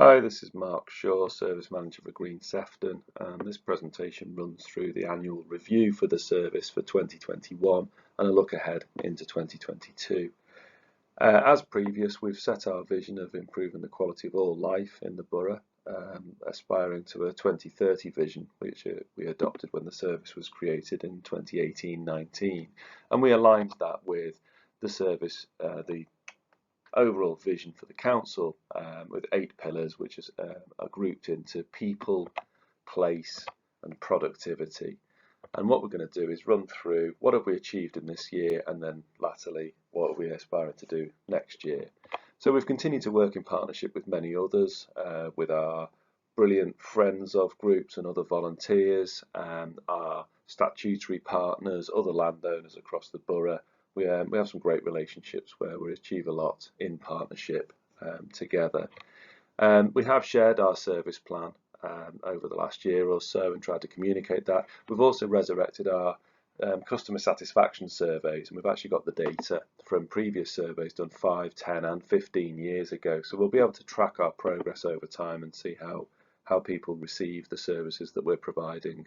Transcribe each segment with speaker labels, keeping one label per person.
Speaker 1: Hi, this is Mark Shaw, Service Manager for Green Sefton, and this presentation runs through the annual review for the service for 2021 and a look ahead into 2022. As previous, we've set our vision of improving the quality of all life in the borough, aspiring to a 2030 vision, which we adopted when the service was created in 2018-19, and we aligned that with the service, the overall vision for the council with 8 pillars, which are grouped into people, place, and productivity. And what we're going to do is run through what have we achieved in this year, and then latterly what are we aspiring to do next year. So we've continued to work in partnership with many others, with our brilliant friends of groups and other volunteers, our statutory partners, other landowners across the borough. We have some great relationships where we achieve a lot in partnership together. We have shared our service plan over the last year or so and tried to communicate that. We've also resurrected our customer satisfaction surveys, and we've actually got the data from previous surveys done 5, 10 and 15 years ago. So we'll be able to track our progress over time and see how people receive the services that we're providing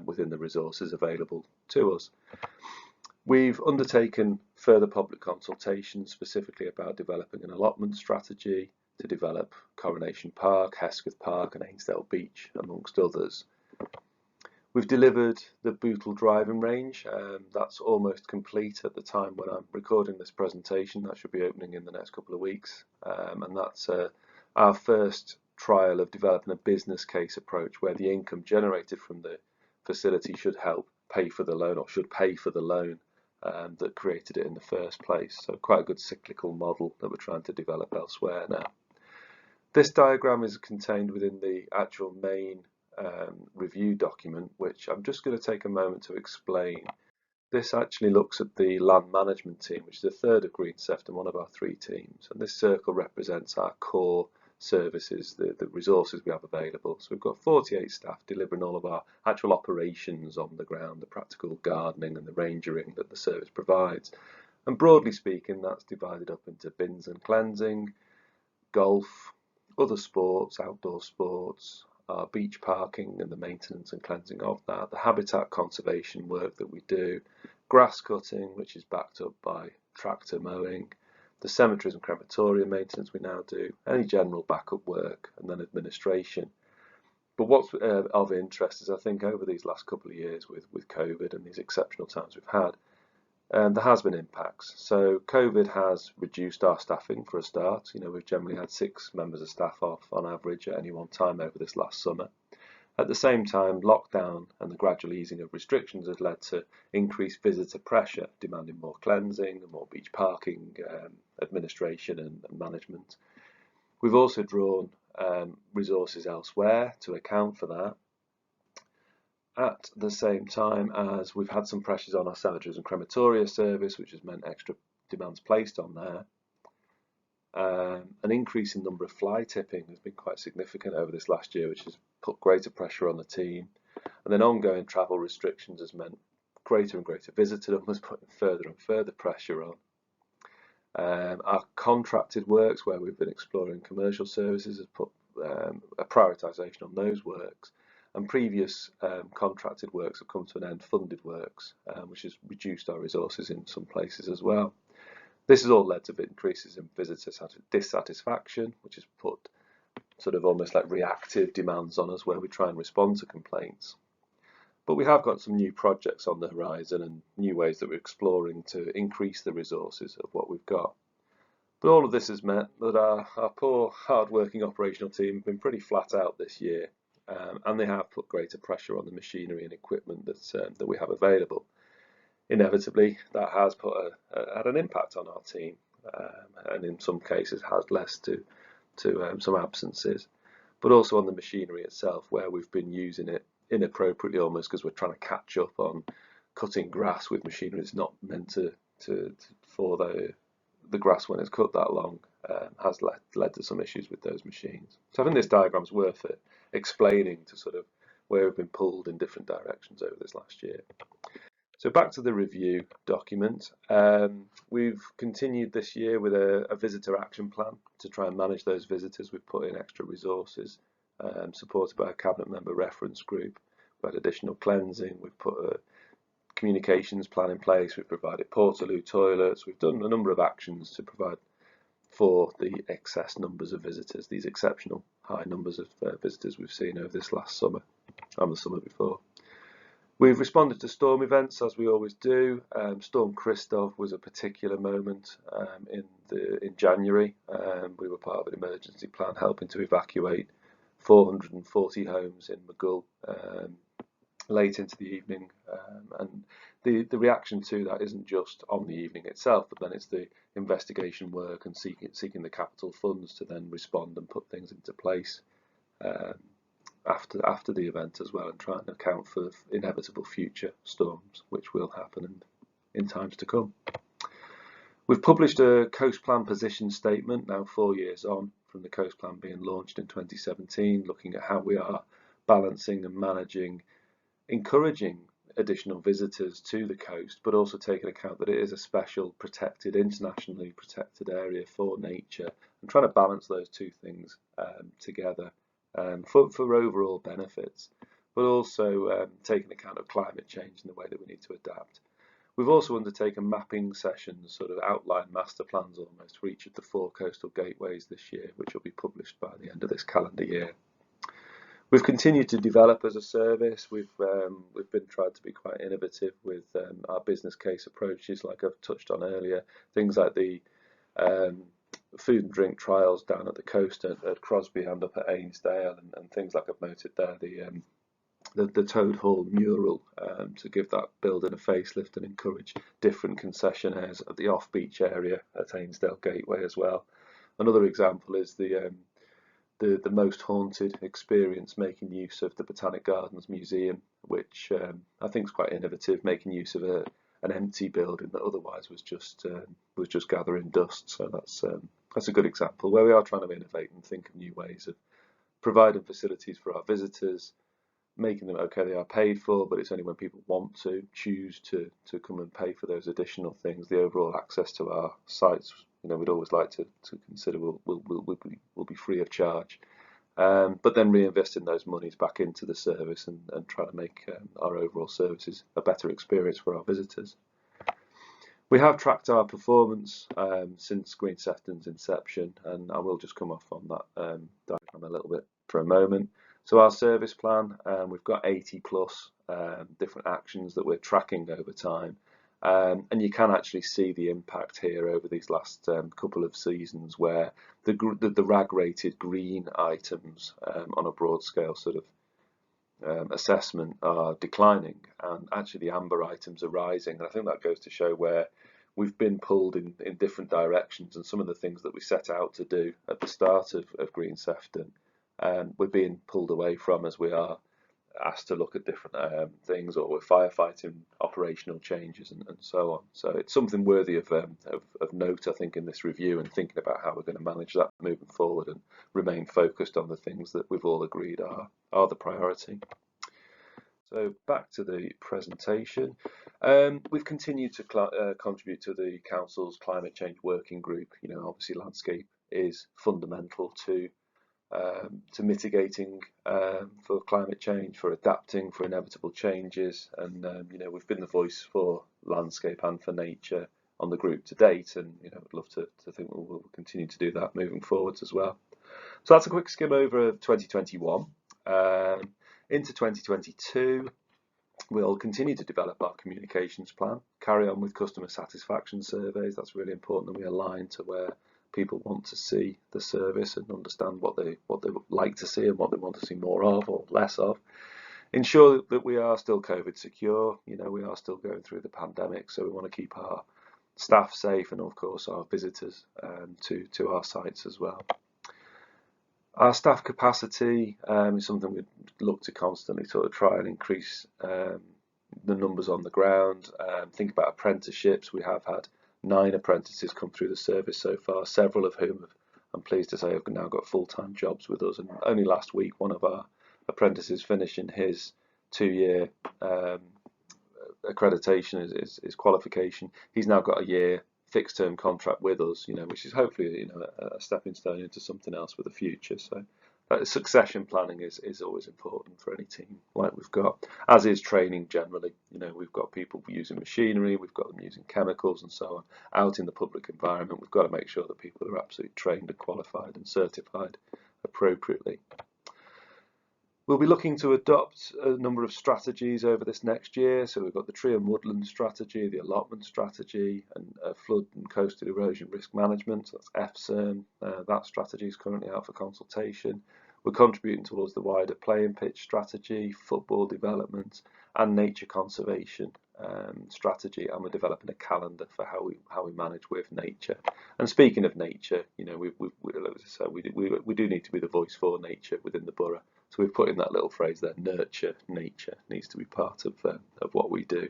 Speaker 1: within the resources available to us. We've undertaken further public consultations specifically about developing an allotment strategy to develop Coronation Park, Hesketh Park and Ainsdale Beach, amongst others. We've delivered the Bootle driving range. That's almost complete at the time when I'm recording this presentation. That should be opening in the next couple of weeks. And that's our first trial of developing a business case approach where the income generated from the facility should help pay for the loan, or should pay for the loan that created it in the first place. So quite a good cyclical model that we're trying to develop elsewhere now. This diagram is contained within the actual main review document, which I'm just going to take a moment to explain. This actually looks at the land management team, which is the third of Green Sefton, one of our 3 teams. And this circle represents our core services, the resources we have available. So we've got 48 staff delivering all of our actual operations on the ground, the practical gardening and the rangering that the service provides. And broadly speaking, that's divided up into bins and cleansing, golf, other sports, outdoor sports, our beach parking and the maintenance and cleansing of that, the habitat conservation work that we do, grass cutting, which is backed up by tractor mowing, the cemeteries and crematoria maintenance we now do, any general backup work, and then administration. But what's of interest is, I think, over these last couple of years with COVID and these exceptional times we've had, there has been impacts. So COVID has reduced our staffing for a start. We've generally had 6 members of staff off on average at any one time over this last summer. At the same time, lockdown and the gradual easing of restrictions has led to increased visitor pressure, demanding more cleansing and more beach parking, administration and management. We've also drawn resources elsewhere to account for that, at the same time as we've had some pressures on our cemeteries and crematoria service, which has meant extra demands placed on there. An increase in number of fly tipping has been quite significant over this last year, which has put greater pressure on the team. And then ongoing travel restrictions has meant greater and greater visitor numbers, putting further and further pressure on. Our contracted works, where we've been exploring commercial services, has put a prioritisation on those works. And previous contracted works have come to an end, funded works, which has reduced our resources in some places as well. This has all led to increases in visitor dissatisfaction, which has put sort of almost like reactive demands on us where we try and respond to complaints. But we have got some new projects on the horizon and new ways that we're exploring to increase the resources of what we've got. But all of this has meant that our poor, hard-working operational team have been pretty flat out this year, and they have put greater pressure on the machinery and equipment that we have available. Inevitably, that has had an impact on our team, and in some cases has led to some absences, but also on the machinery itself, where we've been using it inappropriately, almost because we're trying to catch up on cutting grass with machinery that's not meant for the grass when it's cut that long, has led to some issues with those machines. So I think this diagram's worth it, explaining to sort of where we've been pulled in different directions over this last year. So back to the review document. We've continued this year with a visitor action plan to try and manage those visitors. We've put in extra resources, supported by a cabinet member reference group. We've had additional cleansing. We've put a communications plan in place. We've provided portaloo toilets. We've done a number of actions to provide for the excess numbers of visitors, these exceptional high numbers of visitors we've seen over this last summer and the summer before. We've responded to storm events as we always do. Storm Christoph was a particular moment in January. We were part of an emergency plan helping to evacuate 440 homes in Maghull late into the evening, and the reaction to that isn't just on the evening itself, but then it's the investigation work and seeking the capital funds to then respond and put things into place after the event as well, and try and account for inevitable future storms which will happen in times to come. We've published a Coast Plan position statement now 4 years on from the Coast Plan being launched in 2017, looking at how we are balancing and managing encouraging additional visitors to the coast, but also taking account that it is a special protected, internationally protected area for nature, and trying to balance those two things together for overall benefits, but also taking account of climate change and the way that we need to adapt. We've also undertaken mapping sessions, sort of outline master plans almost, for each of the 4 coastal gateways this year, which will be published by the end of this calendar year. We've continued to develop as a service. We've been trying to be quite innovative with our business case approaches, like I've touched on earlier. Things like the food and drink trials down at the coast at Crosby and up at Ainsdale, and things like I've noted there, the Toad Hall mural to give that building a facelift and encourage different concessionaires at the off-beach area at Ainsdale Gateway as well. Another example is the most haunted experience, making use of the Botanic Gardens Museum, which I think is quite innovative, making use of an empty building that otherwise was just gathering dust. So that's a good example where we are trying to innovate and think of new ways of providing facilities for our visitors, making them okay. They are paid for, but it's only when people want to choose to come and pay for those additional things. The overall access to our sites, we'd always like to consider will be free of charge, but then reinvesting those monies back into the service and try to make our overall services a better experience for our visitors. We have tracked our performance since Green Sefton's inception, and I will just come off on that diagram a little bit for a moment. So our service plan, we've got 80 plus different actions that we're tracking over time. And you can actually see the impact here over these last couple of seasons, where the RAG rated green items on a broad scale sort of assessment are declining, and actually the amber items are rising. And I think that goes to show where we've been pulled in different directions, and some of the things that we set out to do at the start of Green Sefton we're being pulled away from as we are asked to look at different things, or we're firefighting operational changes and so on. So it's something worthy of note, I think, in this review, and thinking about how we're going to manage that moving forward and remain focused on the things that we've all agreed are the priority. So back to the presentation. We've continued to contribute to the Council's Climate Change Working Group. Obviously landscape is fundamental to mitigating for climate change, for adapting, for inevitable changes, and we've been the voice for landscape and for nature on the group to date, and I'd love to think we'll continue to do that moving forwards as well. So that's a quick skim over of 2021. Into 2022, we'll continue to develop our communications plan, carry on with customer satisfaction surveys. That's really important that we align to where people want to see the service and understand what they would like to see and what they want to see more of or less of. Ensure that we are still COVID secure. We are still going through the pandemic, so we want to keep our staff safe and of course our visitors to our sites as well. Our staff capacity is something we look to constantly sort of try and increase the numbers on the ground. Think about apprenticeships. We have had 9 apprentices come through the service so far, several of whom I'm pleased to say have now got full-time jobs with us. And only last week, one of our apprentices finishing his 2-year accreditation, his qualification. He's now got a year fixed term contract with us, which is hopefully a stepping stone into something else for the future. So succession planning is always important for any team like we've got, as is training generally. We've got people using machinery, we've got them using chemicals and so on out in the public environment. We've got to make sure that people are absolutely trained and qualified and certified appropriately. We'll be looking to adopt a number of strategies over this next year. So we've got the tree and woodland strategy, the allotment strategy, and flood and coastal erosion risk management. That's FSERM. That strategy is currently out for consultation. We're contributing towards the wider playing pitch strategy, football development, and nature conservation strategy. And we're developing a calendar for how we manage with nature. And speaking of nature, we do need to be the voice for nature within the borough. So we've put in that little phrase there: nurture nature needs to be part of what we do.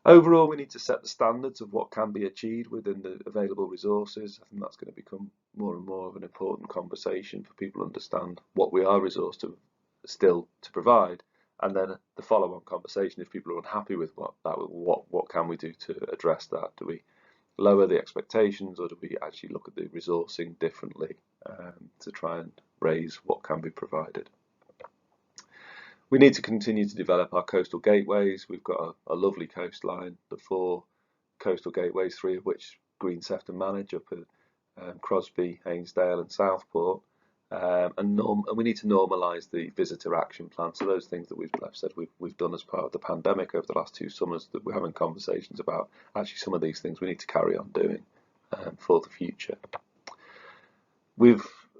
Speaker 1: Overall, we need to set the standards of what can be achieved within the available resources. I think that's going to become more and more of an important conversation for people to understand what we are resourced to still to provide, and then the follow-on conversation, if people are unhappy with what can we do to address that? Do we lower the expectations, or do we actually look at the resourcing differently to try and raise what can be provided? We need to continue to develop our coastal gateways. We've got a lovely coastline, the 4 coastal gateways, 3 of which Green Sefton manage up at Crosby, Ainsdale and Southport. And we need to normalise the visitor action plan. So those things that we've done as part of the pandemic over the last 2 summers, that we're having conversations about, actually some of these things we need to carry on doing for the future.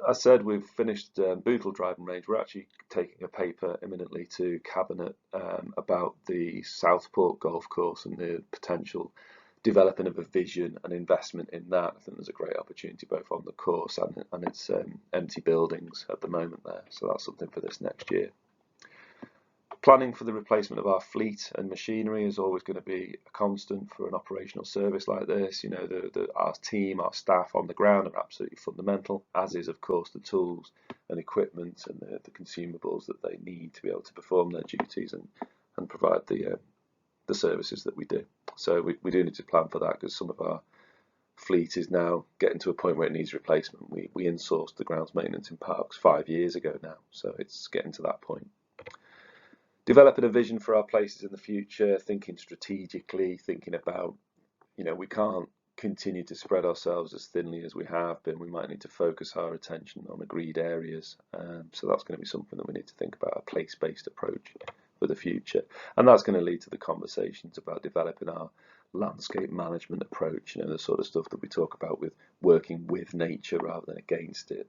Speaker 1: As I said, we've finished Bootle Driving Range. We're actually taking a paper imminently to Cabinet about the Southport golf course and the potential developing of a vision and investment in that. I think there's a great opportunity both on the course and its empty buildings at the moment there. So that's something for this next year. Planning for the replacement of our fleet and machinery is always going to be a constant for an operational service like this. Our team, our staff on the ground are absolutely fundamental, as is of course the tools and equipment and the consumables that they need to be able to perform their duties and provide the services that we do. So we do need to plan for that, because some of our fleet is now getting to a point where it needs replacement. We insourced the grounds maintenance in parks 5 years ago now, so it's getting to that point. Developing a vision for our places in the future, thinking strategically, thinking about, we can't continue to spread ourselves as thinly as we have been. We might need to focus our attention on agreed areas. So that's going to be something that we need to think about, a place-based approach for the future. And that's going to lead to the conversations about developing our landscape management approach, the sort of stuff that we talk about with working with nature rather than against it.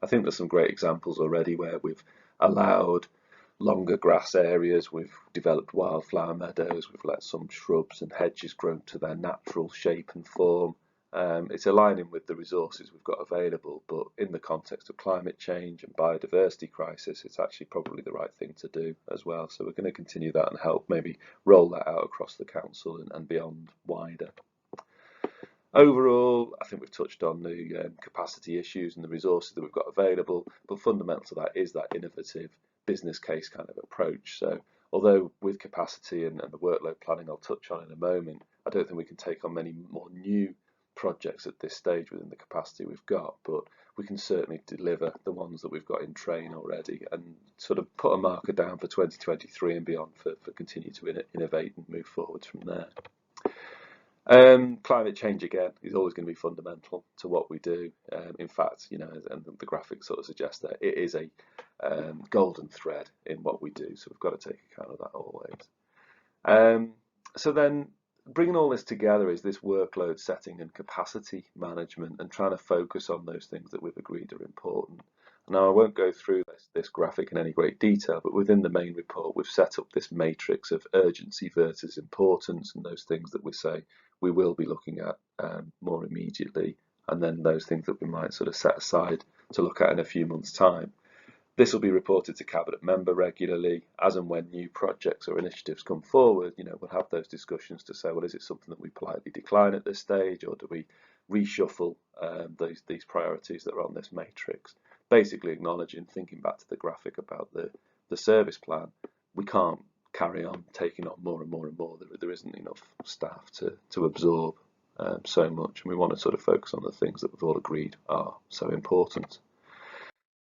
Speaker 1: I think there's some great examples already where we've allowed longer grass areas, we've developed wildflower meadows, we've let some shrubs and hedges grow to their natural shape and form. It's aligning with the resources we've got available, but in the context of climate change and biodiversity crisis, it's actually probably the right thing to do as well. So we're going to continue that and help maybe roll that out across the council and beyond wider. Overall, I think we've touched on the capacity issues and the resources that we've got available, but fundamental to that is that innovative business case kind of approach. So although with capacity and the workload planning I'll touch on in a moment, I don't think we can take on many more new projects at this stage within the capacity we've got, but we can certainly deliver the ones that we've got in train already and sort of put a marker down for 2023 and beyond for continue to innovate and move forwards from there. Climate change again is always going to be fundamental to what we do. In fact, and the graphic sort of suggests that it is a golden thread in what we do, so we've got to take account of that always. So then bringing all this together is this workload setting and capacity management, and trying to focus on those things that we've agreed are important. Now, I won't go through this graphic in any great detail, but within the main report we've set up this matrix of urgency versus importance, and those things that we say we will be looking at more immediately, and then those things that we might sort of set aside to look at in a few months' time. This will be reported to Cabinet member regularly, as and when new projects or initiatives come forward. We'll have those discussions to say, well, is it something that we politely decline at this stage, or do we reshuffle these priorities that are on this matrix? Basically acknowledging, thinking back to the graphic about the service plan, we can't carry on taking on more and more and more. There isn't enough staff to absorb so much, and we want to sort of focus on the things that we've all agreed are so important.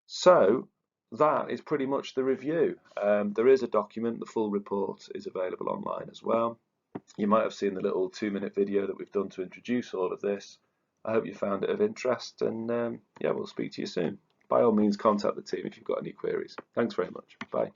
Speaker 1: So that is pretty much the review. There is a document, the full report is available online as well. You might have seen the little 2-minute video that we've done to introduce all of this. I hope you found it of interest, and yeah, we'll speak to you soon. By all means, contact the team if you've got any queries. Thanks very much. Bye.